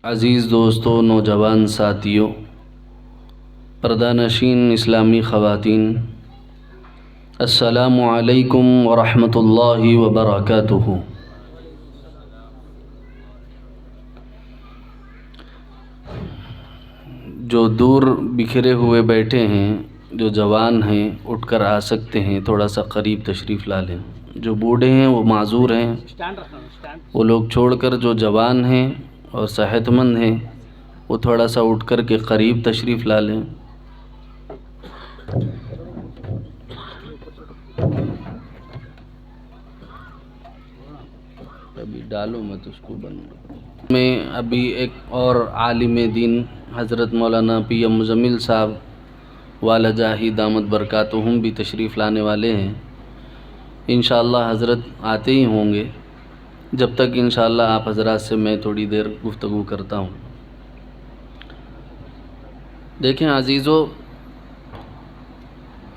عزیز دوستو، نوجوان ساتھیوں، پردہ نشین اسلامی خواتین، السلام علیکم ورحمۃ اللہ وبرکاتہ۔ جو دور بکھرے ہوئے بیٹھے ہیں، جو جوان ہیں اٹھ کر آ سکتے ہیں، تھوڑا سا قریب تشریف لا لیں۔ جو بوڑھے ہیں وہ معذور ہیں، وہ لوگ چھوڑ کر جو جوان ہیں اور صحت مند ہیں وہ تھوڑا سا اٹھ کر کے قریب تشریف لا لیں۔ ابھی ڈالو مت اس کو بند میں۔ ابھی ایک اور عالم دین حضرت مولانا پی ایم مزمل صاحب والجاہی دامت برکاتہم بھی تشریف لانے والے ہیں۔ انشاءاللہ حضرت آتے ہی ہوں گے، جب تک انشاءاللہ آپ حضرات سے میں تھوڑی دیر گفتگو کرتا ہوں۔ دیکھیں عزیزو،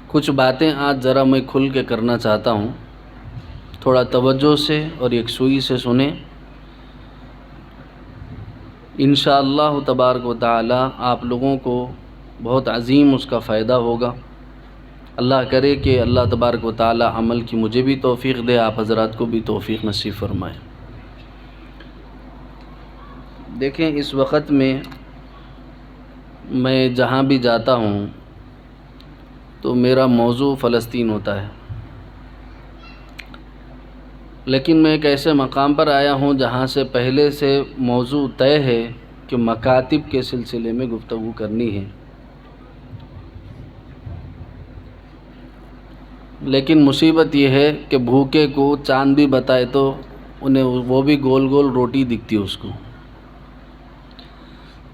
کچھ باتیں آج ذرا میں کھل کے کرنا چاہتا ہوں، تھوڑا توجہ سے اور یکسوئی سے سنیں۔ انشاءاللہ تبارک و تعالی آپ لوگوں کو بہت عظیم اس کا فائدہ ہوگا۔ اللہ کرے کہ اللہ تبارک و تعالی عمل کی مجھے بھی توفیق دے، آپ حضرات کو بھی توفیق نصیب فرمائے۔ دیکھیں، اس وقت میں جہاں بھی جاتا ہوں تو میرا موضوع فلسطین ہوتا ہے، لیکن میں ایک ایسے مقام پر آیا ہوں جہاں سے پہلے سے موضوع طے ہے کہ مکاتب کے سلسلے میں گفتگو کرنی ہے، لیکن مصیبت یہ ہے کہ بھوکے کو چاند بھی بتائے تو انہیں وہ بھی گول گول روٹی دکھتی ہے اس کو۔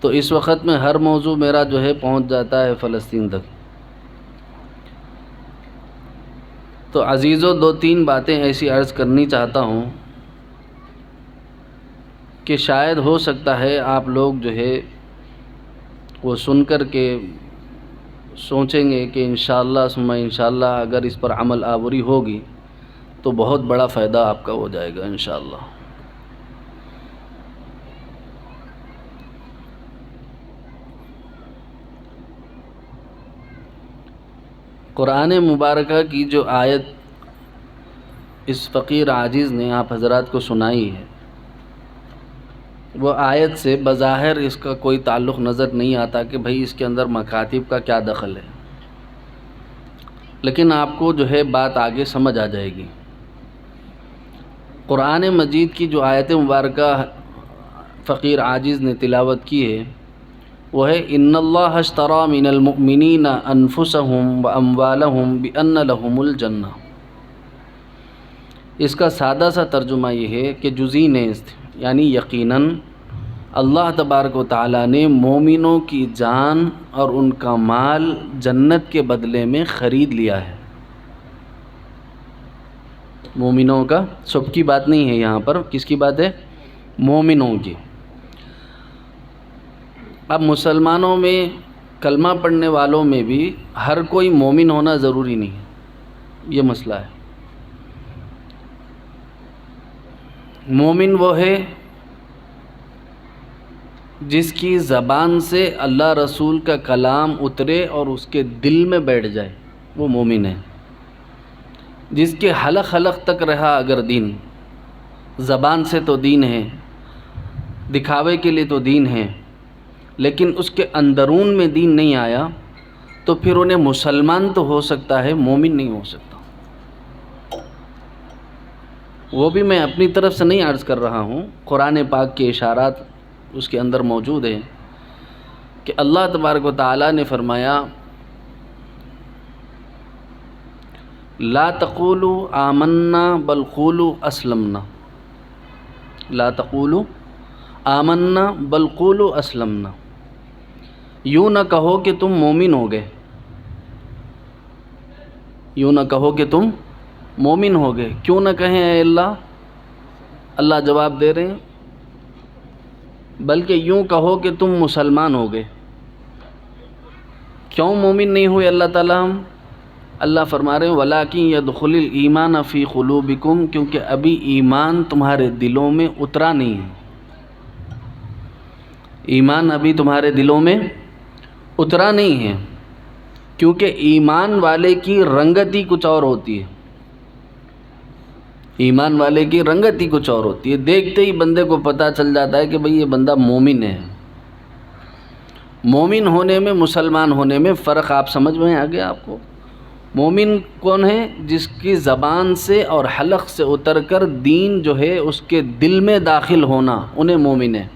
تو اس وقت میں ہر موضوع میرا جو ہے پہنچ جاتا ہے فلسطین تک۔ تو عزیزو، دو تین باتیں ایسی عرض کرنی چاہتا ہوں کہ شاید ہو سکتا ہے آپ لوگ جو ہے وہ سن کر کے سوچیں گے کہ انشاءاللہ ثم انشاءاللہ اگر اس پر عمل آوری ہوگی تو بہت بڑا فائدہ آپ کا ہو جائے گا انشاءاللہ۔ قرآن مبارکہ کی جو آیت اس فقیر عاجز نے آپ حضرات کو سنائی ہے، وہ آیت سے بظاہر اس کا کوئی تعلق نظر نہیں آتا کہ بھئی اس کے اندر مکاتب کا کیا دخل ہے، لیکن آپ کو جو ہے بات آگے سمجھ آ جائے گی۔ قرآن مجید کی جو آیت مبارکہ فقیر عاجز نے تلاوت کی ہے وہ ہے ان اللہ اشتری من المؤمنین انفسهم واموالهم بان لهم الجنہ۔ اس کا سادہ سا ترجمہ یہ ہے کہ جزئی نیست، یعنی یقیناً اللہ تبارک و تعالیٰ نے مومنوں کی جان اور ان کا مال جنت کے بدلے میں خرید لیا ہے۔ مومنوں کا، سب کی بات نہیں ہے یہاں پر، کس کی بات ہے؟ مومنوں کی۔ اب مسلمانوں میں، کلمہ پڑھنے والوں میں بھی ہر کوئی مومن ہونا ضروری نہیں ہے، یہ مسئلہ ہے۔ مومن وہ ہے جس کی زبان سے اللہ رسول کا کلام اترے اور اس کے دل میں بیٹھ جائے، وہ مومن ہے۔ جس کے حلق حلق تک رہا اگر دین، زبان سے تو دین ہے، دکھاوے کے لیے تو دین ہے، لیکن اس کے اندرون میں دین نہیں آیا تو پھر انہیں مسلمان تو ہو سکتا ہے، مومن نہیں ہو سکتا۔ وہ بھی میں اپنی طرف سے نہیں عرض کر رہا ہوں، قرآن پاک کے اشارات اس کے اندر موجود ہیں کہ اللہ تبارک و تعالیٰ نے فرمایا لا تقولوا آمنا بل قولوا اسلمنا، لا تقولوا آمنا بل قولوا اسلمنا۔ یوں نہ کہو کہ تم مومن ہو گئے، یوں نہ کہو کہ تم مومن ہو گئے۔ کیوں نہ کہیں اے اللہ؟ اللہ جواب دے رہے ہیں بلکہ یوں کہو کہ تم مسلمان ہو گئے۔ کیوں مومن نہیں ہوئے اللہ تعالیٰ ہم؟ اللہ فرما رہے ہیں وَلَٰكِن يَدْخُلِ الْإِيمَانَ فِي قُلُوبِكُمْ، کیونکہ ابھی ایمان تمہارے دلوں میں اترا نہیں ہے۔ ایمان ابھی تمہارے دلوں میں اترا نہیں ہے، کیونکہ ایمان والے کی رنگت ہی کچھ اور ہوتی ہے، ایمان والے کی رنگت ہی کچھ اور ہوتی ہے، دیکھتے ہی بندے کو پتہ چل جاتا ہے کہ بھئی یہ بندہ مومن ہے۔ مومن ہونے میں مسلمان ہونے میں فرق آپ سمجھ میں آ گیا آپ کو؟ مومن کون ہے؟ جس کی زبان سے اور حلق سے اتر کر دین جو ہے اس کے دل میں داخل ہونا، انہیں مومن ہے۔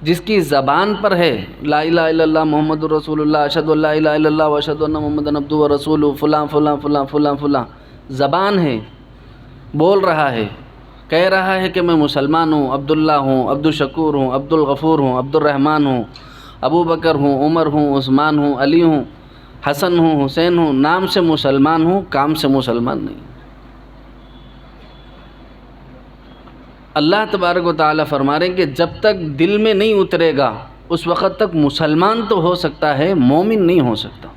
جس کی زبان پر ہے لا الہ الا اللہ محمد رسول اللہ، اشہد ان لا الہ الا اللہ و اشہد ان محمدًا عبدہ و رسولہ، فلاں فلاں فلاں فلاں فلاں، زبان ہے، بول رہا ہے، کہہ رہا ہے کہ میں مسلمان ہوں، عبداللہ ہوں، عبدالشکور ہوں، عبدالغفور ہوں، عبدالرحمن ہوں، ابو بکر ہوں، عمر ہوں، عثمان ہوں، علی ہوں، حسن ہوں، حسین ہوں، نام سے مسلمان ہوں، کام سے مسلمان نہیں۔ اللہ تبارک و تعالیٰ فرما رہے ہیں کہ جب تک دل میں نہیں اترے گا اس وقت تک مسلمان تو ہو سکتا ہے، مومن نہیں ہو سکتا۔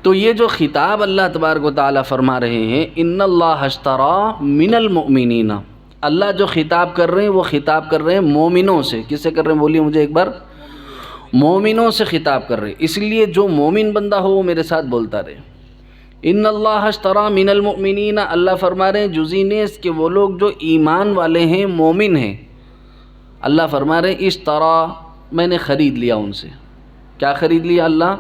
تو یہ جو خطاب اللہ تبارک و تعالیٰ فرما رہے ہیں، ان اللہ اشتری من المؤمنین، اللہ جو خطاب کر رہے ہیں وہ خطاب کر رہے ہیں مومنوں سے۔ کس سے کر رہے ہیں بولیے مجھے ایک بار؟ مومنوں سے خطاب کر رہے ہیں، اس لیے جو مومن بندہ ہو وہ میرے ساتھ بولتا رہے۔ ان اللہ اشتری من المؤمنین، اللہ فرما رہے ہیں جزئی نیز کہ وہ لوگ جو ایمان والے ہیں، مومن ہیں، اللہ فرما رہے ہیں اشتری، میں نے خرید لیا ان سے۔ کیا خرید لیا اللہ؟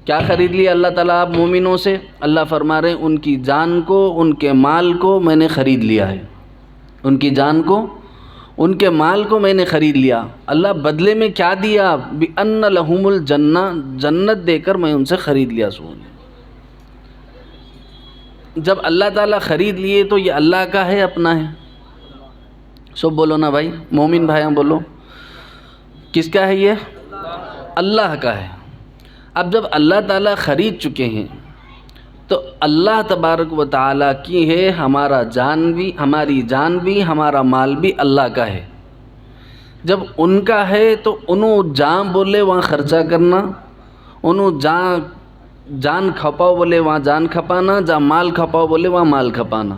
کیا خرید لیا اللہ تعالیٰ آپ مومنوں سے؟ اللہ فرما رہے ہیں ان کی جان کو، ان کے مال کو میں نے خرید لیا ہے، ان کی جان کو، ان کے مال کو میں نے خرید لیا۔ اللہ بدلے میں کیا دیا؟ بِأَنَّ لَهُمُ الْجَنَّةَ، جنت دے کر میں ان سے خرید لیا۔ سن، جب اللہ تعالیٰ خرید لیے تو یہ اللہ کا ہے، اپنا ہے؟ سب بولو نا بھائی، مومن بھائیاں بولو، کس کا ہے یہ؟ اللہ کا ہے۔ اب جب اللہ تعالیٰ خرید چکے ہیں تو اللہ تبارک و تعالیٰ کی ہے، ہمارا جان بھی، ہماری جان بھی، ہمارا مال بھی اللہ کا ہے۔ جب ان کا ہے تو انہوں جان بولے وہاں خرچہ کرنا، انہوں جان کھپاؤ بولے وہاں جان کھپانا، جہاں مال کھپاؤ بولے وہاں مال کھپانا،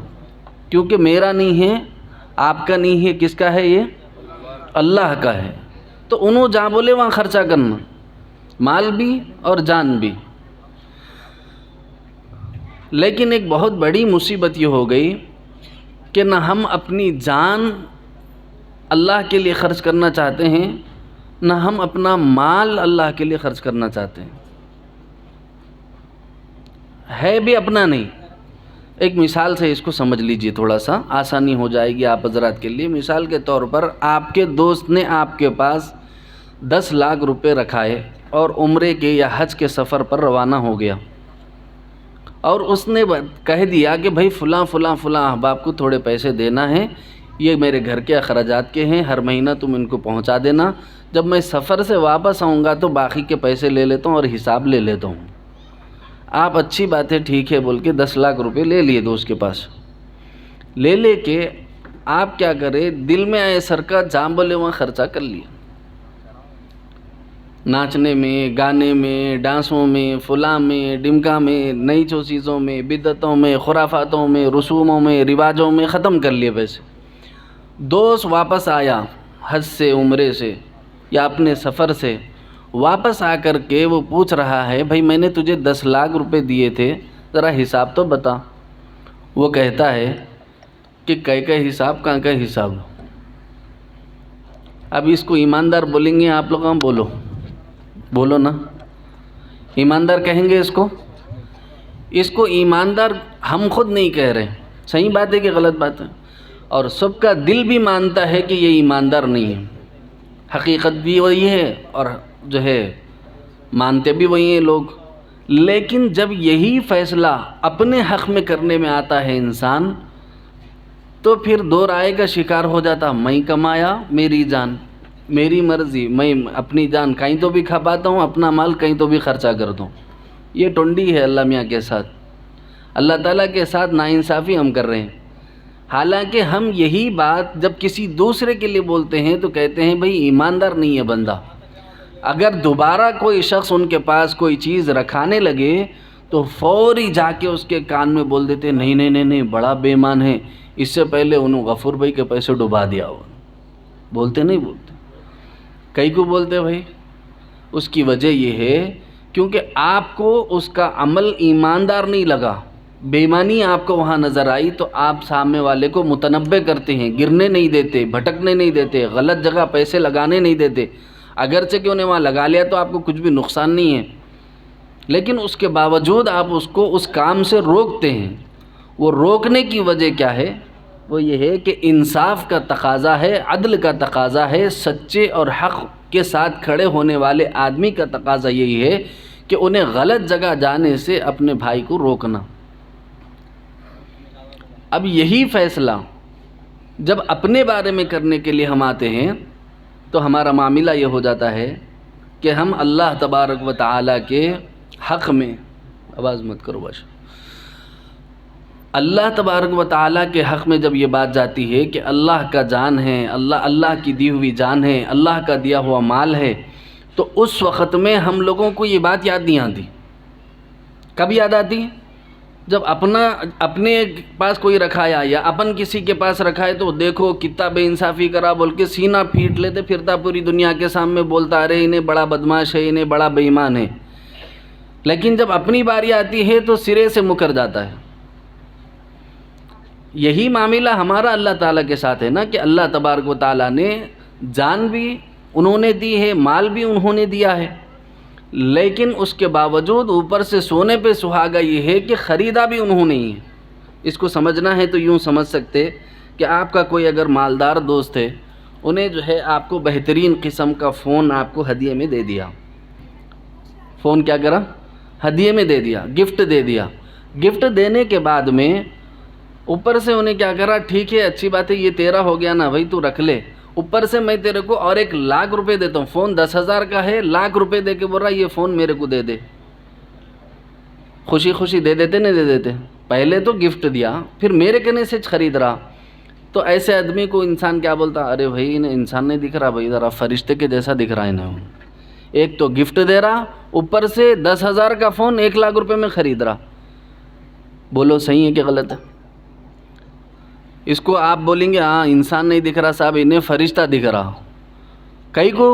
کیونکہ میرا نہیں ہے، آپ کا نہیں ہے، کس کا ہے یہ؟ اللہ کا ہے۔ تو انہوں جہاں بولے وہاں خرچہ کرنا، مال بھی اور جان بھی۔ لیکن ایک بہت بڑی مصیبت یہ ہو گئی کہ نہ ہم اپنی جان اللہ کے لیے خرچ کرنا چاہتے ہیں، نہ ہم اپنا مال اللہ کے لیے خرچ کرنا چاہتے ہیں، ہے بھی اپنا نہیں۔ ایک مثال سے اس کو سمجھ لیجئے، تھوڑا سا آسانی ہو جائے گی آپ حضرات کے لیے۔ مثال کے طور پر آپ کے دوست نے آپ کے پاس 10 لاکھ روپے رکھائے اور عمرے کے یا حج کے سفر پر روانہ ہو گیا، اور اس نے کہہ دیا کہ بھائی فلاں فلاں فلاں احباب کو تھوڑے پیسے دینا ہے، یہ میرے گھر کے اخراجات کے ہیں، ہر مہینہ تم ان کو پہنچا دینا، جب میں سفر سے واپس آؤں گا تو باقی کے پیسے لے لیتا ہوں اور حساب لے لیتا ہوں۔ آپ اچھی بات ہے، ٹھیک ہے بول کے 10 لاکھ روپے لے لیے دوست کے پاس، لے کے آپ کیا کرے، دل میں آئے سر کا جام بولے وہاں خرچہ کر لیا، ناچنے میں، گانے میں، ڈانسوں میں، فلاں میں، ڈمکا میں، نئی چیزوں میں، بدعتوں میں، خرافاتوں میں، رسوموں میں، رواجوں میں ختم کر لیے پیسے۔ دوست واپس آیا حج سے، عمرے سے یا اپنے سفر سے واپس آ کر کے وہ پوچھ رہا ہے بھائی میں نے تجھے 10 لاکھ روپے دیے تھے، ذرا حساب تو بتا۔ وہ کہتا ہے کہ کا حساب، کہاں کا حساب؟ اب اس کو ایماندار بولیں گے آپ لوگ؟ ہم بولو نا، ایماندار کہیں گے اس کو؟ اس کو ایماندار ہم خود نہیں کہہ رہے، صحیح بات ہے کہ غلط بات ہے؟ اور سب کا دل بھی مانتا ہے کہ یہ ایماندار نہیں ہے، حقیقت بھی وہی ہے اور جو ہے مانتے بھی وہی ہیں لوگ۔ لیکن جب یہی فیصلہ اپنے حق میں کرنے میں آتا ہے انسان، تو پھر دو رائے کا شکار ہو جاتا، میں کمایا میری جان، میری مرضی، میں اپنی جان کہیں تو بھی کھپاتا ہوں، اپنا مال کہیں تو بھی خرچہ کرتا ہوں۔ یہ ٹنڈی ہے اللہ میاں کے ساتھ، اللہ تعالیٰ کے ساتھ ناانصافی ہم کر رہے ہیں۔ حالانکہ ہم یہی بات جب کسی دوسرے کے لیے بولتے ہیں تو کہتے ہیں بھئی ایماندار نہیں ہے بندہ۔ اگر دوبارہ کوئی شخص ان کے پاس کوئی چیز رکھانے لگے تو فوری جا کے اس کے کان میں بول دیتے نہیں نہیں نہیں نہیں، بڑا بے ایمان ہے، اس سے پہلے انہوں غفور بھائی کے پیسے ڈبا دیا ہو. بولتے نہیں بولتے؟ کئی کو بولتے بھائی. اس کی وجہ یہ ہے کیونکہ آپ کو اس کا عمل ایماندار نہیں لگا، بے ایمانی آپ کو وہاں نظر آئی، تو آپ سامنے والے کو متنبہ کرتے ہیں، گرنے نہیں دیتے، بھٹکنے نہیں دیتے، غلط جگہ پیسے لگانے نہیں دیتے. اگرچہ کہ انہیں وہاں لگا لیا تو آپ کو کچھ بھی نقصان نہیں ہے، لیکن اس کے باوجود آپ اس کو اس کام سے روکتے ہیں. وہ روکنے کی وجہ کیا ہے؟ وہ یہ ہے کہ انصاف کا تقاضا ہے، عدل کا تقاضا ہے، سچے اور حق کے ساتھ کھڑے ہونے والے آدمی کا تقاضا یہی ہے کہ انہیں غلط جگہ جانے سے اپنے بھائی کو روکنا. اب یہی فیصلہ جب اپنے بارے میں کرنے کے لیے ہم آتے ہیں تو ہمارا معاملہ یہ ہو جاتا ہے کہ ہم اللہ تبارک و تعالیٰ کے حق میں، آواز مت کرو باش، اللہ تبارک و تعالیٰ کے حق میں جب یہ بات جاتی ہے کہ اللہ کا جان ہے، اللہ کی دی ہوئی جان ہے، اللہ کا دیا ہوا مال ہے، تو اس وقت میں ہم لوگوں کو یہ بات یاد نہیں آتی. کب یاد آتی؟ جب اپنے پاس کوئی رکھایا یا اپن کسی کے پاس رکھائے تو دیکھو کتنا بے انصافی کرا بول کے سینہ پھیٹ لیتے پھرتا پوری دنیا کے سامنے بولتا ارے انہیں بڑا بدماش ہے، انہیں بڑا بے ایمان ہے. لیکن جب اپنی باری آتی ہے تو سرے سے مکر جاتا ہے. یہی معاملہ ہمارا اللہ تعالیٰ کے ساتھ ہے نا کہ اللہ تبارک و تعالیٰ نے جان بھی انہوں نے دی ہے، مال بھی انہوں نے دیا ہے، لیکن اس کے باوجود اوپر سے سونے پہ سہاگا یہ ہے کہ خریدا بھی انہوں نے ہی ہے. اس کو سمجھنا ہے تو یوں سمجھ سکتے کہ آپ کا کوئی اگر مالدار دوست ہے، انہیں جو ہے آپ کو بہترین قسم کا فون آپ کو ہدیے میں دے دیا. فون کیا کرا؟ ہدیے میں دے دیا، گفٹ دے دیا. گفٹ دینے کے بعد میں اوپر سے انہیں کیا کرا؟ ٹھیک ہے اچھی بات ہے، یہ تیرا ہو گیا نا بھائی، تو رکھ لے. اوپر سے میں تیرے کو اور 1,00,000 روپے دیتا ہوں. فون 10,000 کا ہے، 1,00,000 روپے دے کے بول رہا یہ فون میرے کو دے دے. خوشی خوشی دے دیتے نہیں دے دیتے؟ پہلے تو گفٹ دیا، پھر میرے کہنے سے خرید رہا. تو ایسے آدمی کو انسان کیا بولتا؟ ارے بھائی انہیں انسان نہیں دکھ رہا بھائی، ذرا فرشتے کے جیسا دکھ رہا ہے انہیں. ایک تو گفٹ دے رہا، اوپر سے 10,000 کا فون 1,00,000 روپے میں خرید رہا. بولو صحیح ہے کہ غلط ہے؟ اس کو آپ بولیں گے ہاں انسان نہیں دکھ رہا صاحب، انہیں فرشتہ دکھ رہا. کئی کو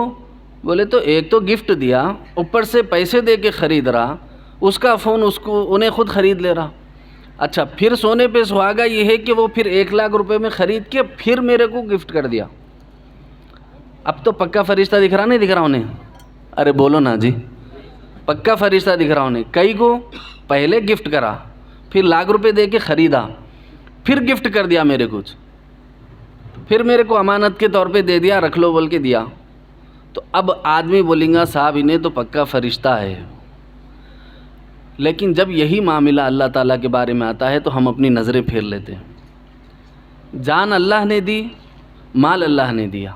بولے تو ایک تو گفٹ دیا، اوپر سے پیسے دے کے خرید رہا، اس کا فون انہیں خود خرید لے رہا. اچھا پھر سونے پہ سہاگا یہ ہے کہ وہ پھر 1,00,000 روپے میں خرید کے پھر میرے کو گفٹ کر دیا. اب تو پکا فرشتہ دکھ رہا نہیں دکھ رہا انہیں؟ ارے بولو نا جی، پکا فرشتہ دکھ رہا انہیں. کئی کو پہلے گفٹ کرا، پھر 1,00,000 روپے دے کے خریدا، پھر گفٹ کر دیا میرے کچھ، پھر میرے کو امانت کے طور پہ دے دیا، رکھ لو بول کے دیا. تو اب آدمی بولیں گا صاحب انہیں تو پکا فرشتہ ہے. لیکن جب یہی معاملہ اللہ تعالیٰ کے بارے میں آتا ہے تو ہم اپنی نظریں پھیر لیتے ہیں. جان اللہ نے دی، مال اللہ نے دیا،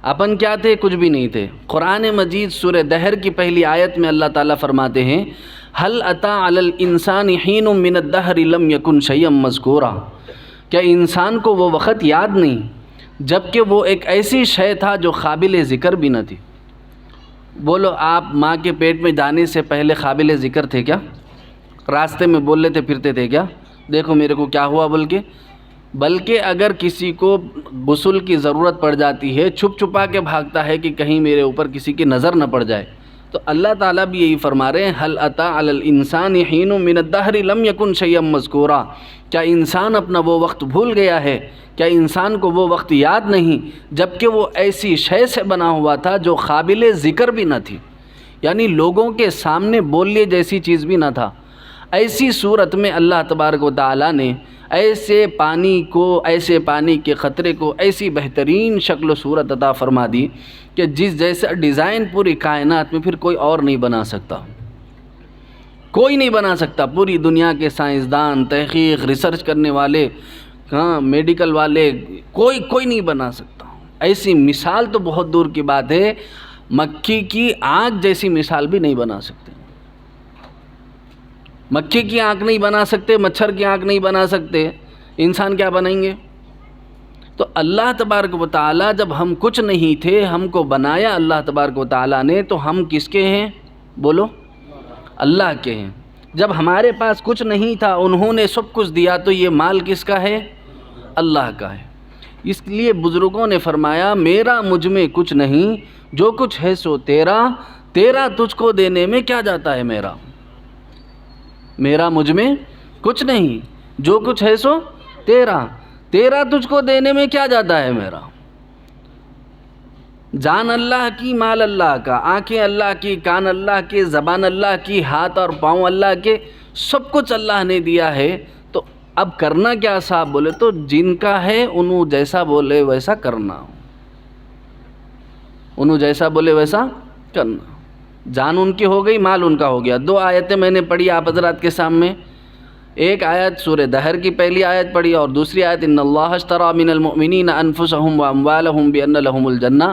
اپن کیا تھے؟ کچھ بھی نہیں تھے. قرآن مجید سورہ دہر کی پہلی آیت میں اللہ تعالیٰ فرماتے ہیں هل اتى على الانسان حين من الدهر لم يكن شيئا مذكورا. کیا انسان کو وہ وقت یاد نہیں جبکہ وہ ایک ایسی شے تھا جو قابل ذکر بھی نہ تھی؟ بولو آپ ماں کے پیٹ میں جانے سے پہلے قابل ذکر تھے کیا؟ راستے میں بول لیتے پھرتے تھے کیا دیکھو میرے کو کیا ہوا بول کے؟ بلکہ اگر کسی کو غسل کی ضرورت پڑ جاتی ہے چھپ چھپا کے بھاگتا ہے کہ کہیں میرے اوپر کسی کی نظر نہ پڑ جائے. تو اللہ تعالیٰ بھی یہی فرما رہے ہیں هل اتى على الانسان حين من الدهر لم يكن شيئا مذكورا. کیا انسان اپنا وہ وقت بھول گیا ہے؟ کیا انسان کو وہ وقت یاد نہیں جبکہ وہ ایسی شے سے بنا ہوا تھا جو قابل ذکر بھی نہ تھی، یعنی لوگوں کے سامنے بولنے جیسی چیز بھی نہ تھا. ایسی صورت میں اللہ تبارک و تعالیٰ نے ایسے پانی کے قطرے کو ایسی بہترین شکل و صورت عطا فرما دی کہ جس جیسا ڈیزائن پوری کائنات میں پھر کوئی اور نہیں بنا سکتا. کوئی نہیں بنا سکتا. پوری دنیا کے سائنسدان، تحقیق، ریسرچ کرنے والے، میڈیکل والے، کوئی نہیں بنا سکتا. ایسی مثال تو بہت دور کی بات ہے، مکھی کی آنکھ جیسی مثال بھی نہیں بنا سکتے. مکھی کی آنکھ نہیں بنا سکتے، مچھر کی آنکھ نہیں بنا سکتے، انسان کیا بنائیں گے؟ تو اللہ تبارک و تعالیٰ جب ہم کچھ نہیں تھے ہم کو بنایا اللہ تبارک و تعالیٰ نے، تو ہم کس کے ہیں؟ بولو اللہ کے ہیں. جب ہمارے پاس کچھ نہیں تھا انہوں نے سب کچھ دیا، تو یہ مال کس کا ہے؟ اللہ کا ہے۔ اس لیے بزرگوں نے فرمایا میرا مجھ میں کچھ نہیں، جو کچھ ہے سو تیرا، تیرا تجھ کو دینے میں کیا جاتا ہے میرا۔ میرا مجھ میں کچھ نہیں، جو کچھ ہے سو تیرا، تیرا تجھ کو دینے میں کیا جاتا ہے میرا۔ جان اللہ کی، مال اللہ کا، آنکھیں اللہ کی، کان اللہ کے، زبان اللہ کی، ہاتھ اور پاؤں اللہ کے، سب کچھ اللہ نے دیا ہے۔ تو اب کرنا کیا صاحب؟ بولے تو جن کا ہے انہوں جیسا بولے ویسا کرنا، انہوں جیسا بولے ویسا کرنا۔ جان ان کی ہو گئی، مال ان کا ہو گیا۔ دو آیتیں میں نے پڑھی آپ حضرات کے سامنے، ایک آیت سورہ دہر کی پہلی آیت پڑھی اور دوسری آیت ان اللہ اشتری من المؤمنین انفسهم واموالهم بان لهم الجنہ۔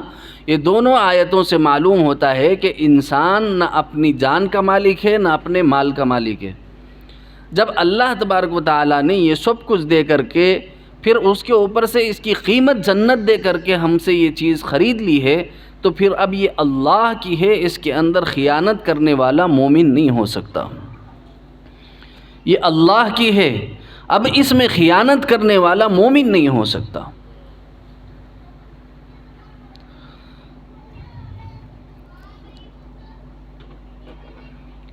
یہ دونوں آیتوں سے معلوم ہوتا ہے کہ انسان نہ اپنی جان کا مالک ہے نہ اپنے مال کا مالک ہے۔ جب اللہ تبارک و تعالیٰ نے یہ سب کچھ دے کر کے پھر اس کے اوپر سے اس کی قیمت جنت دے کر کے ہم سے یہ چیز خرید لی ہے، تو پھر اب یہ اللہ کی ہے، اس کے اندر خیانت کرنے والا مومن نہیں ہو سکتا۔ یہ اللہ کی ہے، اب اس میں خیانت کرنے والا مومن نہیں ہو سکتا۔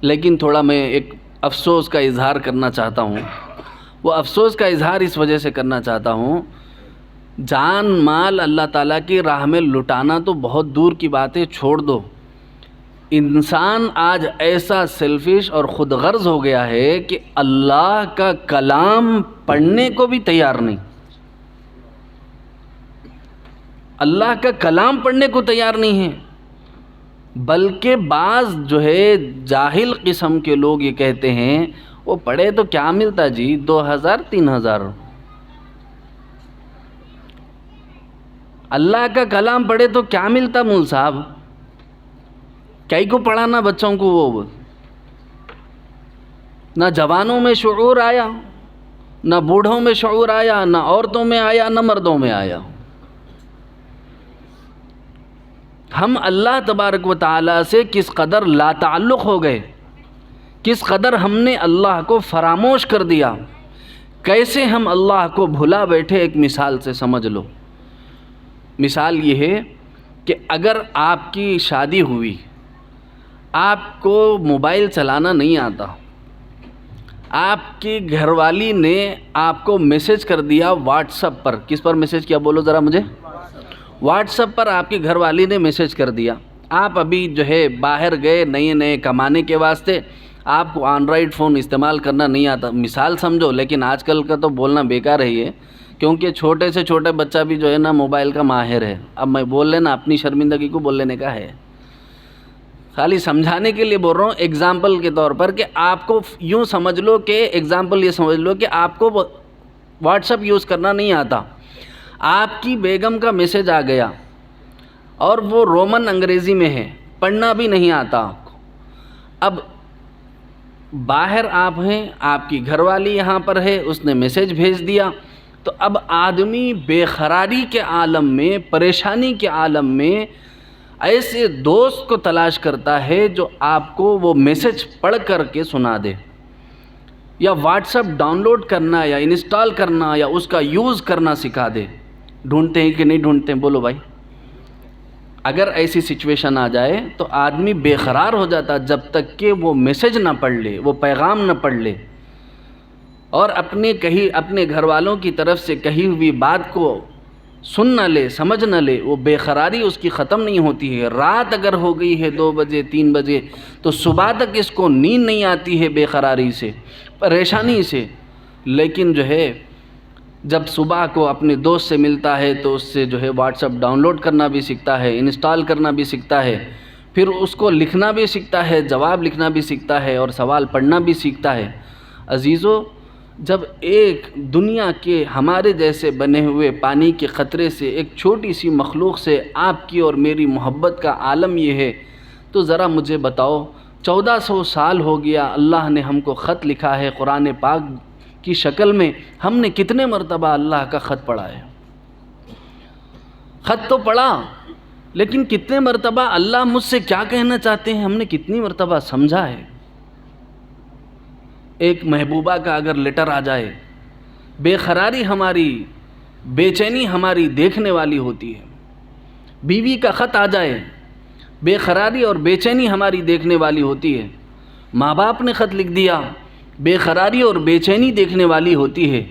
لیکن تھوڑا میں ایک افسوس کا اظہار کرنا چاہتا ہوں۔ وہ افسوس کا اظہار اس وجہ سے کرنا چاہتا ہوں، جان مال اللہ تعالیٰ کی راہ میں لٹانا تو بہت دور کی بات ہے، چھوڑ دو۔ انسان آج ایسا سیلفش اور خود غرض ہو گیا ہے کہ اللہ کا کلام پڑھنے کو بھی تیار نہیں، اللہ کا کلام پڑھنے کو تیار نہیں ہے۔ بلکہ بعض جو ہے جاہل قسم کے لوگ یہ کہتے ہیں وہ پڑھے تو کیا ملتا جی، 2000 3000۔ اللہ کا کلام پڑھے تو کیا ملتا مول صاحب؟ کئی کو پڑھانا بچوں کو؟ وہ نہ جوانوں میں شعور آیا، نہ بوڑھوں میں شعور آیا، نہ عورتوں میں آیا، نہ مردوں میں آیا۔ ہم اللہ تبارک و تعالیٰ سے کس قدر لا تعلق ہو گئے، کس قدر ہم نے اللہ کو فراموش کر دیا، کیسے ہم اللہ کو بھلا بیٹھے۔ ایک مثال سے سمجھ لو، مثال یہ ہے کہ اگر آپ کی شادی ہوئی، آپ کو موبائل چلانا نہیں آتا، آپ کی گھر والی نے آپ کو میسج کر دیا واٹس ایپ پر، کس پر میسج کیا بولو ذرا مجھے؟ واٹس ایپ پر آپ کی گھر والی نے میسج کر دیا۔ آپ ابھی جو ہے باہر گئے نئے کمانے کے واسطے، آپ کو اینڈرائڈ فون استعمال کرنا نہیں آتا، مثال سمجھو، لیکن آج کل کا تو بولنا بیکار ہے یہ، کیونکہ چھوٹے سے چھوٹے بچہ بھی جو ہے نا موبائل کا ماہر ہے۔ اب میں بول لینا اپنی شرمندگی کو بول لینے کا ہے، خالی سمجھانے کے لیے بول رہا ہوں ایگزامپل کے طور پر، کہ آپ کو یوں سمجھ لو کہ ایگزامپل یہ سمجھ لو کہ آپ کو واٹس ایپ یوز کرنا نہیں آتا، آپ کی بیگم کا میسج آ گیا اور وہ رومن انگریزی میں ہے، پڑھنا بھی نہیں آتا آپ کو۔ اب باہر آپ ہیں، آپ کی گھر والی یہاں پر ہے، اس نے میسج بھیج دیا، تو اب آدمی بے قراری کے عالم میں، پریشانی کے عالم میں ایسے دوست کو تلاش کرتا ہے جو آپ کو وہ میسج پڑھ کر کے سنا دے، یا واٹس ایپ ڈاؤن لوڈ کرنا یا انسٹال کرنا یا اس کا یوز کرنا سکھا دے۔ ڈھونڈتے ہیں کہ نہیں ڈھونڈتے ہیں؟ بولو بھائی۔ اگر ایسی سچویشن آ جائے تو آدمی بے قرار ہو جاتا جب تک کہ وہ میسج نہ پڑھ لے، وہ پیغام نہ پڑھ لے، اور اپنے گھر والوں کی طرف سے کہی ہوئی بات کو سن نہ لے، سمجھ نہ لے، وہ بے قراری اس کی ختم نہیں ہوتی ہے۔ رات اگر ہو گئی ہے 2 بجے 3 بجے تو صبح تک اس کو نیند نہیں آتی ہے، بے قراری سے، پریشانی سے۔ لیکن جو ہے جب صبح کو اپنے دوست سے ملتا ہے تو اس سے جو ہے واٹس ایپ ڈاؤن لوڈ کرنا بھی سیکھتا ہے، انسٹال کرنا بھی سیکھتا ہے، پھر اس کو لکھنا بھی سیکھتا ہے، جواب لکھنا بھی سیکھتا ہے، اور سوال پڑھنا بھی سیکھتا ہے۔ عزیزو، جب ایک دنیا کے ہمارے جیسے بنے ہوئے پانی کے قطرے سے، ایک چھوٹی سی مخلوق سے آپ کی اور میری محبت کا عالم یہ ہے، تو ذرا مجھے بتاؤ 1400 سال ہو گیا اللہ نے ہم کو خط لکھا ہے قرآن پاک کی شکل میں، ہم نے کتنے مرتبہ اللہ کا خط پڑھا ہے؟ خط تو پڑھا، لیکن کتنے مرتبہ اللہ مجھ سے کیا کہنا چاہتے ہیں ہم نے کتنی مرتبہ سمجھا ہے؟ ایک محبوبہ کا اگر لیٹر آ جائے، بے قراری ہماری، بے چینی ہماری دیکھنے والی ہوتی ہے۔ بیوی کا خط آ جائے، بے قراری اور بے چینی ہماری دیکھنے والی ہوتی ہے۔ ماں باپ نے خط لکھ دیا، بے قراری اور بے چینی دیکھنے والی ہوتی ہے۔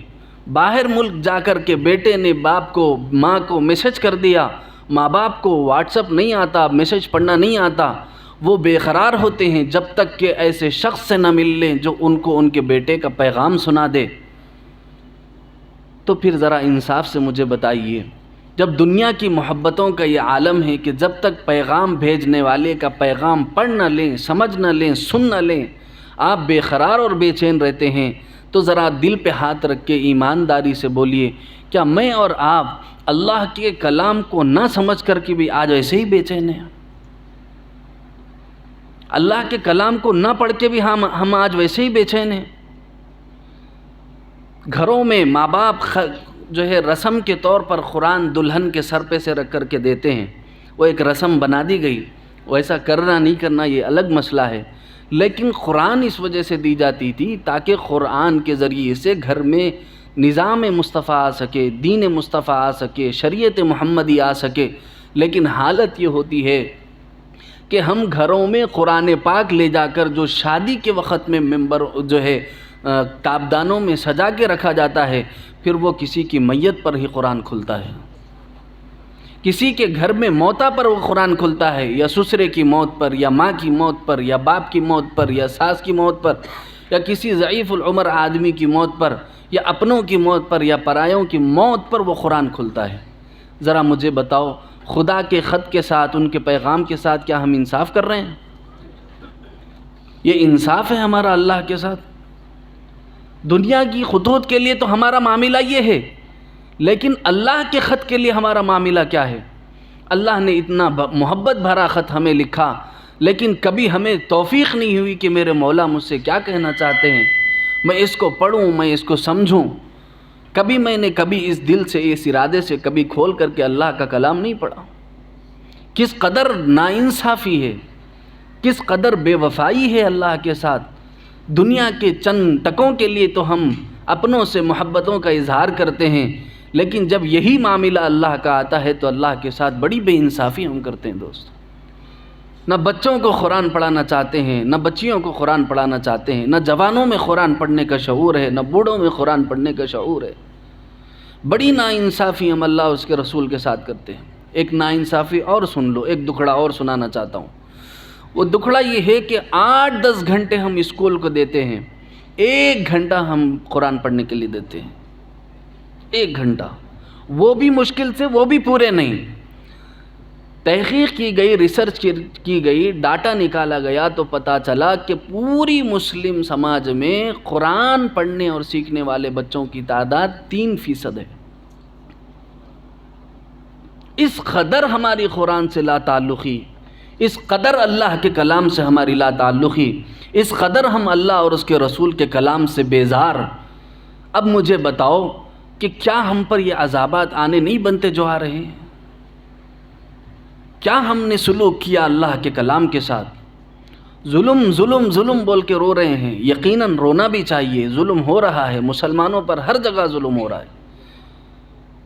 باہر ملک جا کر کے بیٹے نے باپ کو، ماں کو میسج کر دیا، ماں باپ کو واٹس اپ نہیں آتا، میسج پڑھنا نہیں آتا، وہ بے قرار ہوتے ہیں جب تک کہ ایسے شخص سے نہ مل لیں جو ان کو ان کے بیٹے کا پیغام سنا دے۔ تو پھر ذرا انصاف سے مجھے بتائیے، جب دنیا کی محبتوں کا یہ عالم ہے کہ جب تک پیغام بھیجنے والے کا پیغام پڑھ نہ لیں، سمجھ نہ لیں، سن نہ لیں، آپ بے قرار اور بے چین رہتے ہیں، تو ذرا دل پہ ہاتھ رکھ کے ایمانداری سے بولیے، کیا میں اور آپ اللہ کے کلام کو نہ سمجھ کر کے بھی آج ایسے ہی بے چین ہیں؟ اللہ کے کلام کو نہ پڑھ کے بھی ہم آج ویسے ہی بے چین ہیں۔ گھروں میں ماں باپ جو ہے رسم کے طور پر قرآن دلہن کے سر پہ سے رکھ کر کے دیتے ہیں، وہ ایک رسم بنا دی گئی، ویسا کرنا نہیں کرنا یہ الگ مسئلہ ہے، لیکن قرآن اس وجہ سے دی جاتی تھی تاکہ قرآن کے ذریعے سے گھر میں نظام مصطفیٰ آ سکے، دین مصطفیٰ آ سکے، شریعت محمدی آ سکے۔ لیکن حالت یہ ہوتی ہے کہ ہم گھروں میں قرآن پاک لے جا کر جو شادی کے وقت میں ممبر جو ہے تابدانوں میں سجا کے رکھا جاتا ہے، پھر وہ کسی کی میت پر ہی قرآن کھلتا ہے، کسی کے گھر میں موتا پر وہ قرآن کھلتا ہے، یا سسرے کی موت پر، یا ماں کی موت پر، یا باپ کی موت پر، یا ساس کی موت پر، یا کسی ضعیف العمر آدمی کی موت پر، یا اپنوں کی موت پر، یا پرایوں کی موت پر وہ قرآن کھلتا ہے۔ ذرا مجھے بتاؤ، خدا کے خط کے ساتھ، ان کے پیغام کے ساتھ کیا ہم انصاف کر رہے ہیں؟ یہ انصاف ہے ہمارا اللہ کے ساتھ؟ دنیا کی خطوط کے لیے تو ہمارا معاملہ یہ ہے، لیکن اللہ کے خط کے لیے ہمارا معاملہ کیا ہے؟ اللہ نے اتنا محبت بھرا خط ہمیں لکھا، لیکن کبھی ہمیں توفیق نہیں ہوئی کہ میرے مولا مجھ سے کیا کہنا چاہتے ہیں، میں اس کو پڑھوں، میں اس کو سمجھوں۔ کبھی میں نے اس دل سے، اس ارادے سے کبھی کھول کر کے اللہ کا کلام نہیں پڑھا۔ کس قدر ناانصافی ہے، کس قدر بے وفائی ہے اللہ کے ساتھ۔ دنیا کے چند ٹکوں کے لیے تو ہم اپنوں سے محبتوں کا اظہار کرتے ہیں، لیکن جب یہی معاملہ اللہ کا آتا ہے تو اللہ کے ساتھ بڑی بے انصافی ہم کرتے ہیں دوست۔ نہ بچوں کو قرآن پڑھانا چاہتے ہیں، نہ بچیوں کو قرآن پڑھانا چاہتے ہیں، نہ جوانوں میں قرآن پڑھنے کا شعور ہے، نہ بوڑھوں میں قرآن پڑھنے کا شعور ہے۔ بڑی ناانصافی ہم اللہ اور اس کے رسول کے ساتھ کرتے ہیں۔ ایک ناانصافی اور سن لو، ایک دکھڑا اور سنانا چاہتا ہوں۔ وہ دکھڑا یہ ہے کہ 8-10 گھنٹے ہم اسکول کو دیتے ہیں، 1 گھنٹہ ہم قرآن پڑھنے کے لیے دیتے ہیں، 1 گھنٹہ، وہ بھی مشکل سے، وہ بھی پورے نہیں۔ تحقیق کی گئی، ریسرچ کی گئی، ڈاٹا نکالا گیا تو پتہ چلا کہ پوری مسلم سماج میں قرآن پڑھنے اور سیکھنے والے بچوں کی تعداد 3% ہے۔ اس قدر ہماری قرآن سے لا تعلقی، اس قدر اللہ کے کلام سے ہماری لا تعلقی، اس قدر ہم اللہ اور اس کے رسول کے کلام سے بیزار۔ اب مجھے بتاؤ کہ کیا ہم پر یہ عذابات آنے نہیں بنتے جو آ رہے ہیں؟ کیا ہم نے سلوک کیا اللہ کے کلام کے ساتھ؟ ظلم ظلم ظلم بول کے رو رہے ہیں، یقیناً رونا بھی چاہیے، ظلم ہو رہا ہے، مسلمانوں پر ہر جگہ ظلم ہو رہا ہے۔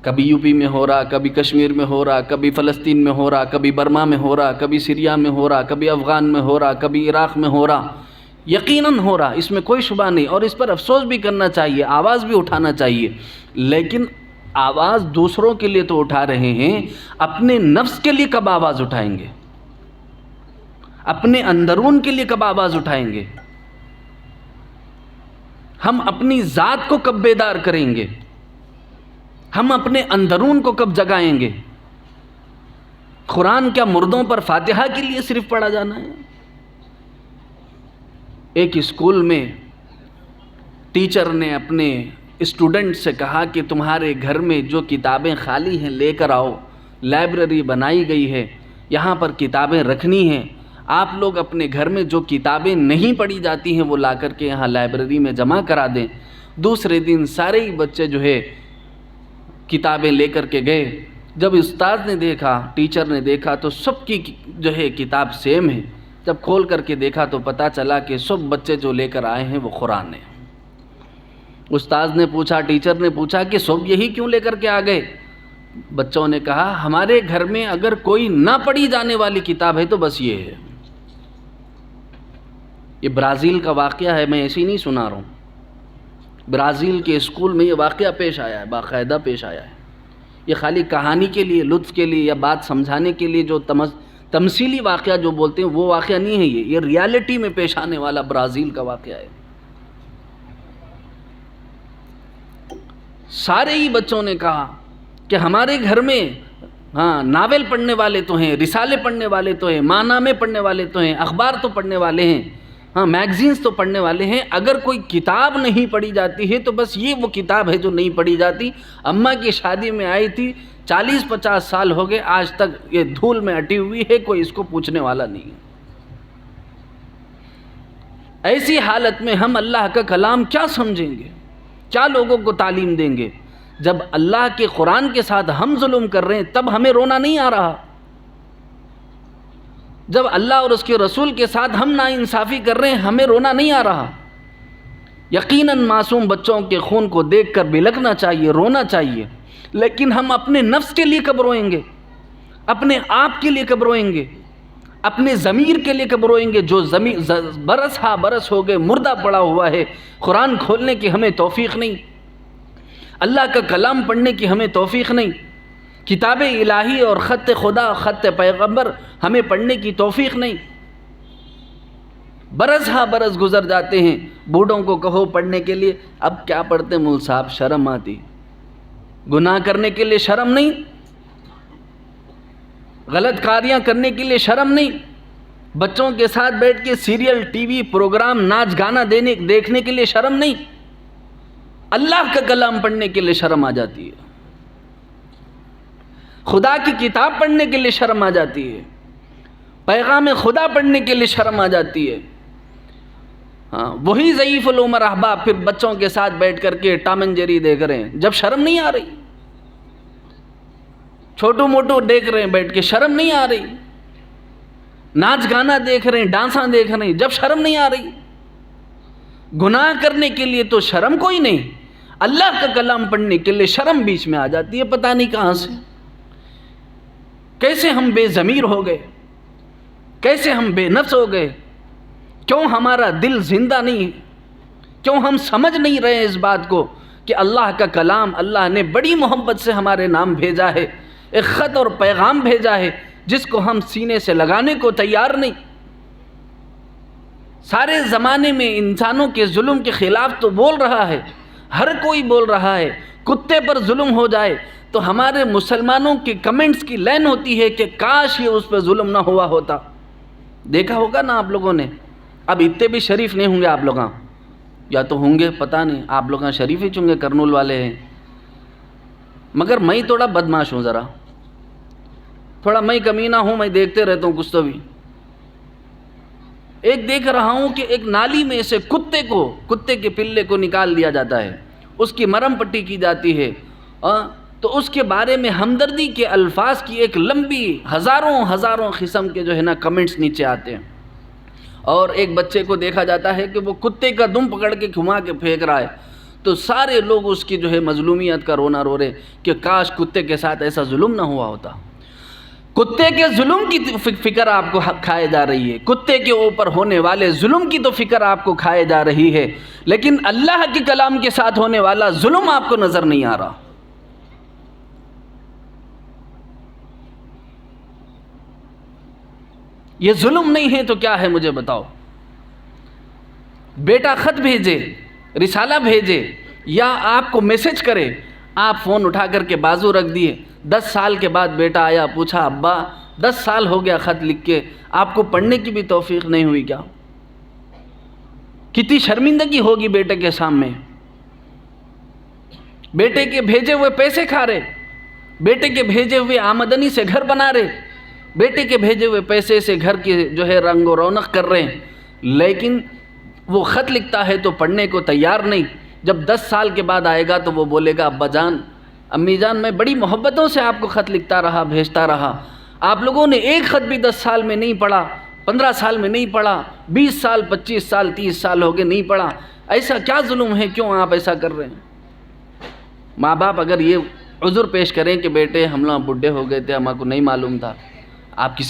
کبھی یو پی میں ہو رہا، کبھی کشمیر میں ہو رہا، کبھی فلسطین میں ہو رہا، کبھی برما میں ہو رہا، کبھی سیریا میں ہو رہا، کبھی افغان میں ہو رہا، کبھی عراق میں ہو رہا، یقیناً ہو رہا، اس میں کوئی شبہ نہیں، اور اس پر افسوس بھی کرنا چاہیے، آواز بھی اٹھانا چاہیے، لیکن آواز دوسروں کے لیے تو اٹھا رہے ہیں، اپنے نفس کے لیے کب آواز اٹھائیں گے؟ اپنے اندرون کے لیے کب آواز اٹھائیں گے؟ ہم اپنی ذات کو کب بیدار کریں گے؟ ہم اپنے اندرون کو کب جگائیں گے؟ قرآن کیا مردوں پر فاتحہ کے لیے صرف پڑھا جانا ہے؟ ایک اسکول میں ٹیچر نے اپنے اسٹوڈنٹ سے کہا کہ تمہارے گھر میں جو کتابیں خالی ہیں لے کر آؤ، لائبریری بنائی گئی ہے، یہاں پر کتابیں رکھنی ہیں، آپ لوگ اپنے گھر میں جو کتابیں نہیں پڑھی جاتی ہیں وہ لا کر کے یہاں لائبریری میں جمع کرا دیں۔ دوسرے دن سارے ہی بچے جو ہے کتابیں لے کر کے گئے۔ جب استاد نے دیکھا، ٹیچر نے دیکھا تو سب کی جو ہے کتاب سیم ہے، جب کھول کر کے دیکھا تو پتہ چلا کہ سب بچے جو لے کر آئے ہیں وہ قرآن ہیں۔ استاذ نے پوچھا، ٹیچر نے پوچھا کہ سب یہی کیوں لے کر کے آ گئے؟ بچوں نے کہا ہمارے گھر میں اگر کوئی نہ پڑھی جانے والی کتاب ہے تو بس یہ ہے۔ یہ برازیل کا واقعہ ہے، میں ایسے ہی نہیں سنا رہا ہوں۔ برازیل کے اسکول میں یہ واقعہ پیش آیا ہے، باقاعدہ پیش آیا ہے۔ یہ خالی کہانی کے لیے، لطف کے لیے یا بات سمجھانے کے لیے جو تمثیلی واقعہ جو بولتے ہیں وہ واقعہ نہیں ہے، یہ ریالٹی میں پیش آنے والا برازیل کا واقعہ ہے۔ سارے ہی بچوں نے کہا کہ ہمارے گھر میں ناول پڑھنے والے تو ہیں، رسالے پڑھنے والے تو ہیں، ماہنامے پڑھنے والے تو ہیں، اخبار تو پڑھنے والے ہیں، میگزینز تو پڑھنے والے ہیں، اگر کوئی کتاب نہیں پڑھی جاتی ہے تو بس یہ وہ کتاب ہے جو نہیں پڑھی جاتی۔ اماں کی شادی میں آئی تھی، 40-50 سال ہو گئے، آج تک یہ دھول میں اٹی ہوئی ہے، کوئی اس کو پوچھنے والا نہیں ہے۔ ایسی حالت میں ہم اللہ کا کلام کیا سمجھیں گے، کیا لوگوں کو تعلیم دیں گے؟ جب اللہ کے قرآن کے ساتھ ہم ظلم کر رہے ہیں تب ہمیں رونا نہیں آ رہا، جب اللہ اور اس کے رسول کے ساتھ ہم ناانصافی کر رہے ہیں ہمیں رونا نہیں آ رہا۔ یقیناً معصوم بچوں کے خون کو دیکھ کر بلکنا چاہیے، رونا چاہیے، لیکن ہم اپنے نفس کے لیے کب روئیں گے؟ اپنے آپ کے لیے کب روئیں گے؟ اپنے ضمیر کے لیے کب روئیں گے جو برس ہا برس ہو گئے مردہ پڑا ہوا ہے؟ قرآن کھولنے کی ہمیں توفیق نہیں، اللہ کا کلام پڑھنے کی ہمیں توفیق نہیں، کتاب الہی اور خط خدا، خط پیغمبر ہمیں پڑھنے کی توفیق نہیں۔ برس ہا برس گزر جاتے ہیں، بوڑھوں کو کہو پڑھنے کے لیے، اب کیا پڑھتے مول صاحب، شرم آتی، گناہ کرنے کے لیے شرم نہیں، غلط کاریاں کرنے کے لیے شرم نہیں، بچوں کے ساتھ بیٹھ کے سیریل، ٹی وی پروگرام، ناچ گانا دیکھنے کے لیے شرم نہیں، اللہ کا کلام پڑھنے کے لیے شرم آ جاتی ہے، خدا کی کتاب پڑھنے کے لیے شرم آ جاتی ہے، پیغام خدا پڑھنے کے لیے شرم آ جاتی ہے۔ وہی ضعیف العمر احباب پھر بچوں کے ساتھ بیٹھ کر کے ٹام اینڈ جیری دیکھ رہے ہیں، جب شرم نہیں آ رہی، چھوٹو موٹو دیکھ رہے ہیں بیٹھ کے، شرم نہیں آ رہی، ناچ گانا دیکھ رہے ہیں، ڈانساں دیکھ رہے ہیں، جب شرم نہیں آ رہی، گناہ کرنے کے لیے تو شرم کوئی نہیں، اللہ کا کلام پڑھنے کے لیے شرم بیچ میں آ جاتی ہے، پتہ نہیں کہاں سے۔ کیسے ہم بے ضمیر ہو گئے، کیسے ہم بے نفس ہو گئے، کیوں ہمارا دل زندہ نہیں ہے، کیوں ہم سمجھ نہیں رہے اس بات کو کہ اللہ کا کلام اللہ نے بڑی محبت سے ہمارے نام بھیجا ہے، ایک خط اور پیغام بھیجا ہے جس کو ہم سینے سے لگانے کو تیار نہیں۔ سارے زمانے میں انسانوں کے ظلم کے خلاف تو بول رہا ہے، ہر کوئی بول رہا ہے، کتے پر ظلم ہو جائے تو ہمارے مسلمانوں کے کمنٹس کی لائن ہوتی ہے کہ کاش یہ اس پہ ظلم نہ ہوا ہوتا۔ دیکھا ہوگا نا آپ لوگوں نے، اب اتنے بھی شریف نہیں ہوں گے آپ لوگاں، یا تو ہوں گے پتہ نہیں، آپ لوگاں شریف ہی چونگے، کرنول والے ہیں، مگر میں تھوڑا بدماش ہوں، ذرا تھوڑا میں کمینہ ہوں، میں دیکھتے رہتا ہوں کچھ تو بھی۔ ایک دیکھ رہا ہوں کہ ایک نالی میں سے کتے کے پلے کو نکال دیا جاتا ہے، اس کی مرہم پٹی کی جاتی ہے، تو اس کے بارے میں ہمدردی کے الفاظ کی ایک لمبی ہزاروں قسم کے جو ہے نا کمنٹس نیچے آتے ہیں، اور ایک بچے کو دیکھا جاتا ہے کہ وہ کتے کا دم پکڑ کے گھما کے پھینک رہا ہے، تو سارے لوگ اس کی جو ہے مظلومیت کا رونا رو رہے کہ کاش کتے کے ساتھ ایسا ظلم نہ ہوا ہوتا۔ کتے کے ظلم کی فکر آپ کو کھائے جا رہی ہے، کتے کے اوپر ہونے والے ظلم کی تو فکر آپ کو کھائے جا رہی ہے، لیکن اللہ کے کلام کے ساتھ ہونے والا ظلم آپ کو نظر نہیں آ رہا۔ یہ ظلم نہیں ہے تو کیا ہے مجھے بتاؤ؟ بیٹا خط بھیجے، رسالہ بھیجے، یا آپ کو میسج کرے، آپ فون اٹھا کر کے بازو رکھ دیے، 10 سال کے بعد بیٹا آیا، پوچھا ابا 10 سال ہو گیا خط لکھ کے، آپ کو پڑھنے کی بھی توفیق نہیں ہوئی کیا؟ کتنی شرمندگی ہوگی بیٹے کے سامنے، بیٹے کے بھیجے ہوئے پیسے کھا رہے، بیٹے کے بھیجے ہوئے آمدنی سے گھر بنا رہے، بیٹے کے بھیجے ہوئے پیسے سے گھر کی جو ہے رنگ و رونق کر رہے ہیں، لیکن وہ خط لکھتا ہے تو پڑھنے کو تیار نہیں۔ جب 10 سال کے بعد آئے گا تو وہ بولے گا ابا جان، امی جان، میں بڑی محبتوں سے آپ کو خط لکھتا رہا، بھیجتا رہا، آپ لوگوں نے ایک خط بھی 10 سال میں نہیں پڑھا، 15 سال میں نہیں پڑھا، 20 سال 25 سال 30 سال ہو گئے نہیں پڑھا، ایسا کیا ظلم ہے، کیوں آپ ایسا کر رہے ہیں؟ ماں باپ اگر یہ عذر پیش کریں کہ بیٹے ہم لوگ بڈھے ہو گئے تھے، ہم کو نہیں معلوم تھا، آپ کسی